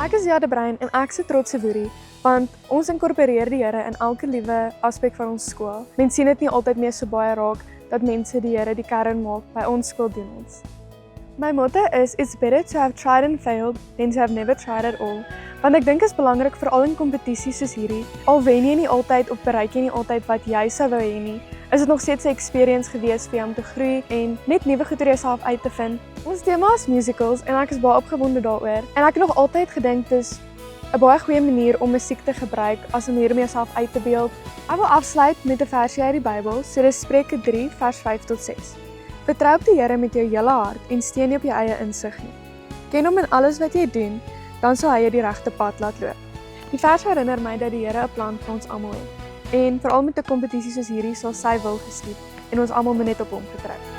Ek is Jade Brein en ek se trotse boerie, want ons inkorporeer die Here in elke liewe aspek van ons skool. Mens sien dit nie altyd meer so baie raak dat mense die Here die kern maak by ons skool doen ons. My motto is it's better to have tried and failed than to have never tried at all. Want ek dink is belangrik veral in kompetisies soos hierdie. Al wen jy nie altyd of bereik jy nie altyd wat jy sou wou hê nie, is dit nog steeds 'n experience gewees vir jou om te groei en net nuwe goed oor jouself uit te vind. Ons tema is musicals en ek is baie opgewonde daaroor. En ek het nog altyd gedink dis 'n baie goeie manier om musiek te gebruik as 'n manier om jouself uit te beeld. Ek wil afsluit met 'n versie uit die Bybel, so dis Spreuke 3 vers 5 tot 6. Vertrou op die Here met jou hele hart en steun nie op jou eie insig nie. Ken hom in alles wat jy doen, dan sal hy jou die regte pad laat loop. Die vers herinner my dat die Here 'n plan vir ons almal het. En veral met 'n kompetisie soos hierdie sal sy wil geskied en ons almal moet net op hom vertrou.